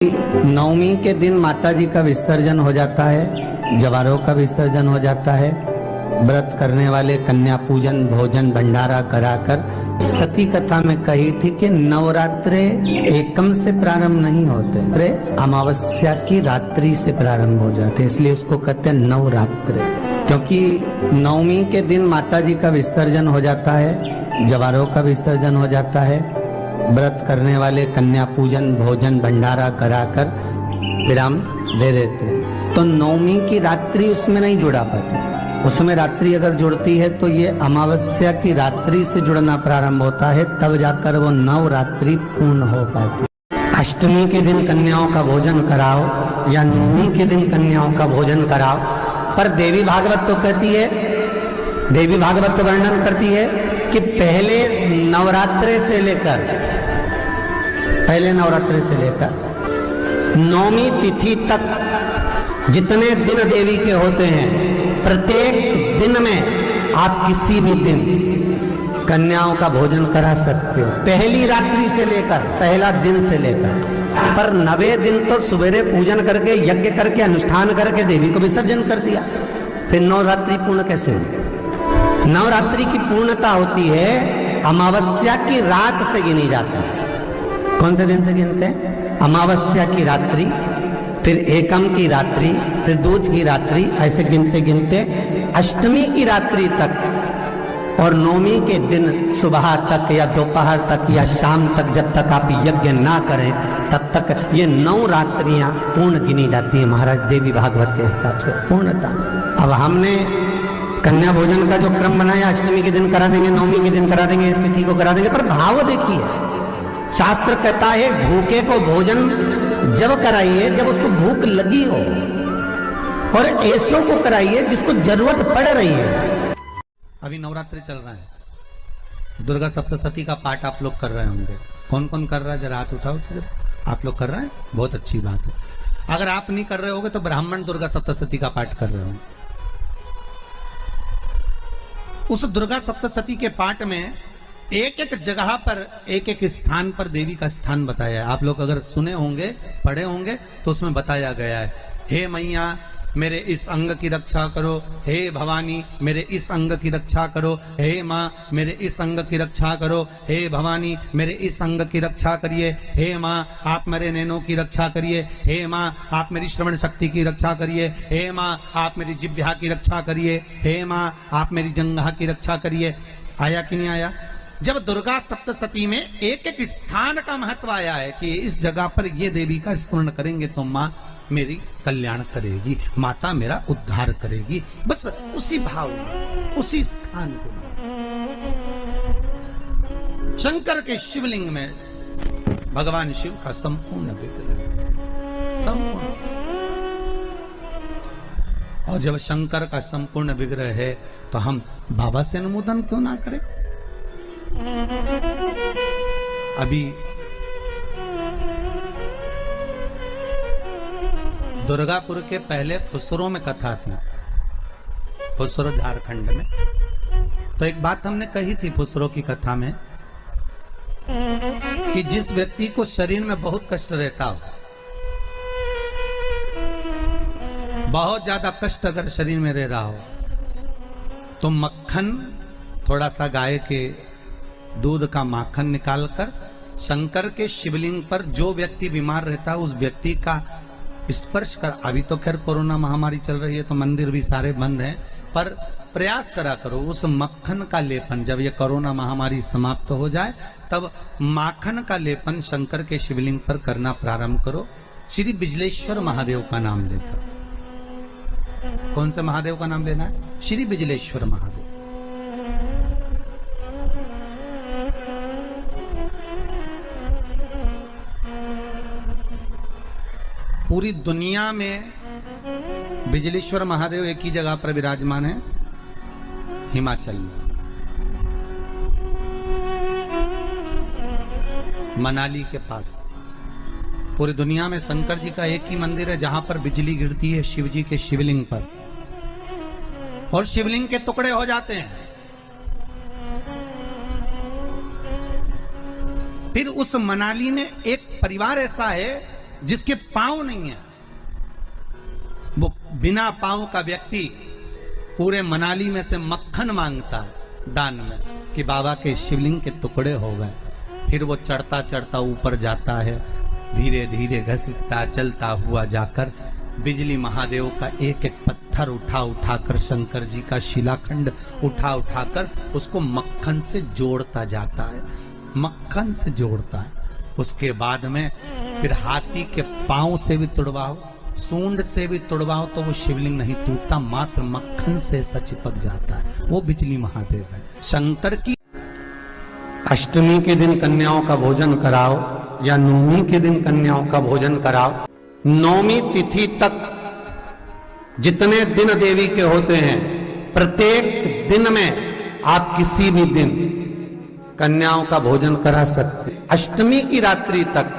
नवमी के दिन माता जी का विसर्जन हो जाता है, जवारों का विसर्जन हो जाता है। व्रत करने वाले कन्या पूजन भोजन भंडारा कराकर, सती कथा में कही थी कि नवरात्रे एकम से प्रारंभ नहीं होते, अमावस्या की रात्रि से प्रारंभ हो जाते, इसलिए उसको कहते हैं नवरात्रे। क्योंकि नवमी के दिन माता जी का विसर्जन हो जाता है, जवारों का विसर्जन हो जाता है। व्रत करने वाले कन्या पूजन भोजन भंडारा कराकर विराम दे देते हैं। तो नवमी की रात्रि उसमें नहीं जुड़ा पाती, उसमें रात्रि अगर जुड़ती है तो ये अमावस्या की रात्रि से जुड़ना प्रारंभ होता है, तब जाकर वो नवरात्रि पूर्ण हो पाती। अष्टमी के दिन कन्याओं का भोजन कराओ या नवमी के दिन कन्याओं का भोजन कराओ, पर देवी भागवत तो कहती है, देवी भागवत तो वर्णन करती है कि पहले नवरात्रे से लेकर नौमी तिथि तक जितने दिन देवी के होते हैं, प्रत्येक दिन में आप किसी भी दिन कन्याओं का भोजन करा सकते हो, पहली रात्रि से लेकर पहला दिन से लेकर। पर 9वें दिन तो सवेरे पूजन करके यज्ञ करके अनुष्ठान करके देवी को विसर्जन कर दिया, फिर नवरात्रि पूर्ण कैसे हुई? नवरात्रि की पूर्णता होती है अमावस्या की रात से गिनी जाती है। कौन से दिन से गिनते हैं? अमावस्या की रात्रि, फिर एकम की रात्रि, फिर दूज की रात्रि, ऐसे गिनते गिनते अष्टमी की रात्रि तक और नौमी के दिन सुबह तक या दोपहर तक या शाम तक, जब तक आप यज्ञ ना करें तब तक ये 9 रात्रियां पूर्ण गिनी जाती है महाराज देवी भागवत के हिसाब से पूर्णता। अब हमने कन्या भोजन का जो क्रम बनाया, अष्टमी के दिन करा देंगे, नौमी के दिन करा देंगे, इस तिथि को करा देंगे, पर भाव देखिए, शास्त्र कहता है भूखे को भोजन जब कराइए जब उसको भूख लगी हो, और ऐसों को कराइए जिसको जरूरत पड़ रही है। अभी नवरात्रि चल रहा है, दुर्गा सप्तशती का पाठ आप लोग कर रहे होंगे। कौन कौन कर रहा है? जरा हाथ उठाओ। आप लोग कर रहे हैं, बहुत अच्छी बात है। अगर आप नहीं कर रहे होगे तो ब्राह्मण दुर्गा सप्तशती का पाठ कर रहे होंगे। उस दुर्गा सप्तशती के पाठ में एक एक जगह पर एक एक स्थान पर देवी का स्थान बताया है। आप लोग अगर सुने होंगे पढ़े होंगे तो उसमें बताया गया है, हे मैया मेरे इस अंग की रक्षा करो, हे भवानी मेरे इस अंग की रक्षा करो, हे माँ मेरे इस अंग की रक्षा करो, हे भवानी मेरे इस अंग की रक्षा करिए, हे माँ आप मेरे नैनों की रक्षा करिए, हे माँ आप मेरी श्रवण शक्ति की रक्षा करिए, हे माँ आप मेरी जिह्वा की रक्षा करिए, हे माँ आप मेरी जंघा की रक्षा करिए। आया कि नहीं आया? जब दुर्गा सप्तशती में एक एक स्थान का महत्व आया है कि इस जगह पर ये देवी का स्मरण करेंगे तो माँ मेरी कल्याण करेगी, माता मेरा उद्धार करेगी, बस उसी भाव उसी स्थान को। शंकर के शिवलिंग में भगवान शिव का संपूर्ण विग्रह, संपूर्ण। और जब शंकर का संपूर्ण विग्रह है तो हम बाबा से अनुमोदन क्यों ना करें? अभी दुर्गापुर के पहले फुसरो में कथा थी, फुसरो झारखंड में। तो एक बात हमने कही थी फुसरो की कथा में कि जिस व्यक्ति को शरीर में बहुत कष्ट रहता हो, बहुत ज्यादा कष्ट अगर शरीर में रह रहा हो, तो मक्खन, थोड़ा सा गाय के दूध का माखन निकालकर शंकर के शिवलिंग पर जो व्यक्ति बीमार रहता है उस व्यक्ति का स्पर्श कर। अभी तो खैर कोरोना महामारी चल रही है तो मंदिर भी सारे बंद हैं, पर प्रयास करा करो उस मक्खन का लेपन, जब ये कोरोना महामारी समाप्त हो जाए तब माखन का लेपन शंकर के शिवलिंग पर करना प्रारंभ करो, श्री बिजलेश्वर महादेव का नाम लेकर। कौन से महादेव का नाम लेना है? श्री बिजलेश्वर महादेव। पूरी दुनिया में बिजलेश्वर महादेव एक ही जगह पर विराजमान है, हिमाचल में, मनाली के पास। पूरी दुनिया में शंकर जी का एक ही मंदिर है जहां पर बिजली गिरती है शिव जी के शिवलिंग पर और शिवलिंग के टुकड़े हो जाते हैं। फिर उस मनाली में एक परिवार ऐसा है जिसके पांव नहीं है, वो बिना पांव का व्यक्ति पूरे मनाली में से मक्खन मांगता है दान में कि बाबा के शिवलिंग के टुकड़े हो गए। फिर वो चढ़ता चढ़ता ऊपर जाता है, धीरे धीरे घसीटता चलता हुआ जाकर बिजली महादेव का एक एक पत्थर उठा उठाकर, शंकर जी का शिलाखंड उठा उठाकर उसको मक्खन से जोड़ता जाता है, मक्खन से जोड़ता है। उसके बाद में फिर हाथी के पांव से भी तुड़वाओ, सूंड से भी तुड़वाओ तो वो शिवलिंग नहीं टूटता, मात्र मक्खन से चिपक जाता है। वो बिजली महादेव है। शंकर की अष्टमी के दिन कन्याओं का भोजन कराओ या नवमी के दिन कन्याओं का भोजन कराओ। नवमी तिथि तक जितने दिन देवी के होते हैं, प्रत्येक दिन में आप किसी भी दिन कन्याओं का भोजन करा सकते। अष्टमी की रात्रि तक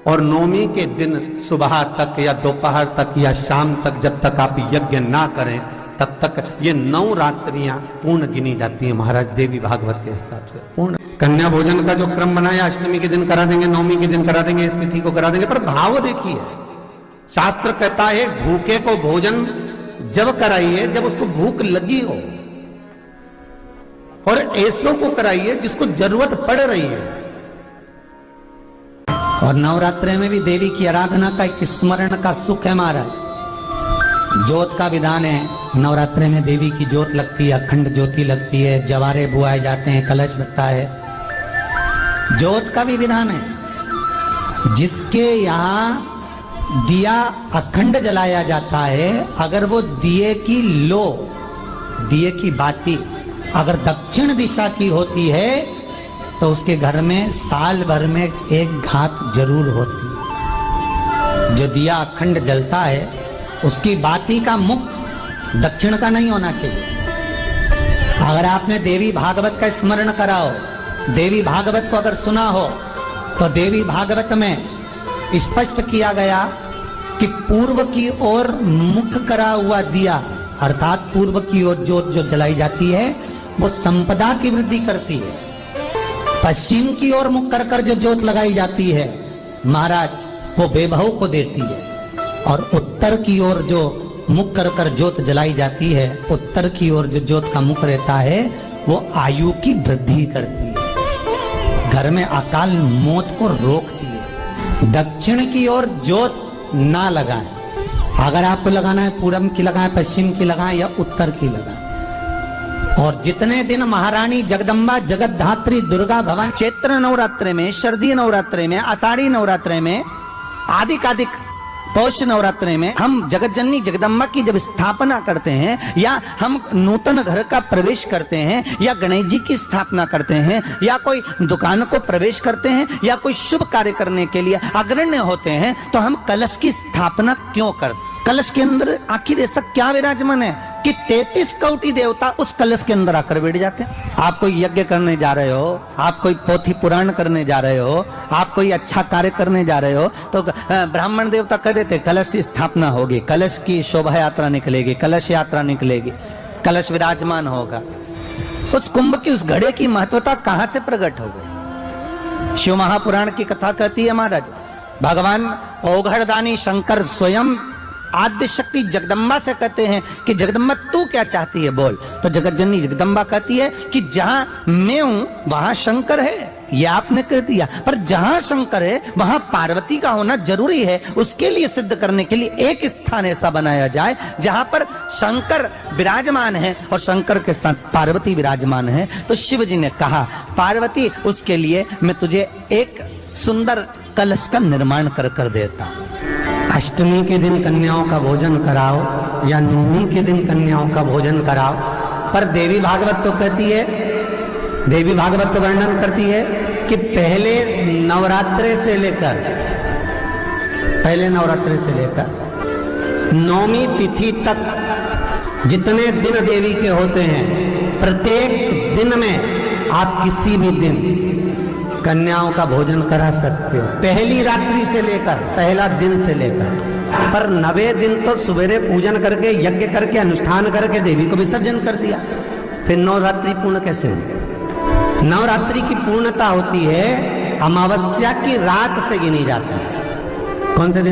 और नवमी के दिन सुबह तक या दोपहर तक या शाम तक, जब तक आप यज्ञ ना करें तब तक ये 9 रात्रियां पूर्ण गिनी जाती हैं महाराज देवी भागवत के हिसाब से। पूर्ण कन्या भोजन का जो क्रम बनाया, अष्टमी के दिन करा देंगे, नवमी के दिन करा देंगे, इस तिथि को करा देंगे, पर भाव देखिए। शास्त्र कहता है भूखे को भोजन जब कराइए जब उसको भूख लगी हो, और ऐसों को कराइए जिसको जरूरत पड़ रही है। और नवरात्रि में भी देवी की आराधना का एक स्मरण का सुख है महाराज। ज्योत का विधान है, नवरात्रि में देवी की ज्योत लगती है, अखंड ज्योति लगती है, जवारे बुआए जाते हैं, कलश लगता है। ज्योत का भी विधान है। जिसके यहाँ दिया अखंड जलाया जाता है, अगर वो दिए की लो, दिए की बाती अगर दक्षिण दिशा की होती है तो उसके घर में साल भर में एक घात जरूर होती है। जो दिया अखंड जलता है उसकी बाती का मुख दक्षिण का नहीं होना चाहिए। अगर आपने देवी भागवत का स्मरण कराओ, देवी भागवत को अगर सुना हो, तो देवी भागवत में स्पष्ट किया गया कि पूर्व की ओर मुख करा हुआ दिया, अर्थात पूर्व की ओर ज्योत जो जलाई जाती है वो संपदा की वृद्धि करती है। पश्चिम की ओर मुख कर कर जो ज्योत लगाई जाती है महाराज, वो वैभव को देती है। और उत्तर की ओर जो मुख कर कर ज्योत जलाई जाती है, उत्तर की ओर जो ज्योत का मुख रहता है वो आयु की वृद्धि करती है, घर में अकाल मौत को रोकती है। दक्षिण की ओर ज्योत ना लगाएं। अगर आपको लगाना है पूरब की लगाएं, पश्चिम की लगाएं या उत्तर की लगाएं। और जितने दिन महारानी जगदम्बा जगतधात्री दुर्गा भवन चैत्र नवरात्रि में, शरदीय नवरात्रि में, आषाढ़ी नवरात्रि में, आदिकादिक पौष नवरात्रि में हम जगत जननी जगदम्बा की जब स्थापना करते हैं, या हम नूतन घर का प्रवेश करते हैं, या गणेश जी की स्थापना करते हैं, या कोई दुकान को प्रवेश करते हैं, या कोई शुभ कार्य करने के लिए अग्रण्य होते हैं, तो हम कलश की स्थापना क्यों करते? कलश के अंदर आखिर ऐसा क्या विराजमान है कि 33 कोटि देवता उस कलश के अंदर आकर बैठ जाते हैं। आप कोई यज्ञ करने जा रहे हो, आप कोई पोथी पुराण करने जा रहे हो, आप कोई अच्छा कार्य करने जा रहे हो, तो ब्राह्मण देवता कह देते कलश की स्थापना होगी, कलश की शोभा यात्रा निकलेगी, कलश यात्रा निकलेगी, कलश विराजमान होगा। उस कुंभ की उस घड़े की महत्वता कहां से प्रकट हो गई? शिव महापुराण की कथा कहती है महाराज, भगवान ओघड़दानी शंकर स्वयं आद्य शक्ति जगदम्बा से कहते हैं कि जगदम्बा तू क्या चाहती है बोल। तो जगत जननी जगदम्बा कहती है कि जहां मैं हूं वहां शंकर है, ये आपने कह दिया, पर जहां शंकर है वहां पार्वती का होना जरूरी है। उसके लिए सिद्ध करने के लिए एक स्थान ऐसा बनाया जाए जहां पर शंकर विराजमान है और शंकर के साथ पार्वती विराजमान है। तो शिव जी ने कहा पार्वती उसके लिए मैं तुझे एक सुंदर कलश का निर्माण कर कर देता हूं। अष्टमी के दिन कन्याओं का भोजन कराओ या नवमी के दिन कन्याओं का भोजन कराओ। पर देवी भागवत तो कहती है, देवी भागवत तो वर्णन करती है कि पहले नवरात्रि से लेकर नवमी तिथि तक जितने दिन देवी के होते हैं, प्रत्येक दिन में आप किसी भी दिन कन्याओं का भोजन करा सकते हो। पहली रात्रि से लेकर, पहला दिन से लेकर, पर 90 दिन तो सवेरे पूजन करके यज्ञ करके अनुष्ठान करके देवी को विसर्जन कर दिया। फिर नवरात्रि पूर्ण कैसे हुई? नवरात्रि की पूर्णता होती है अमावस्या की रात से गिनी जाती है। कौन से दिन?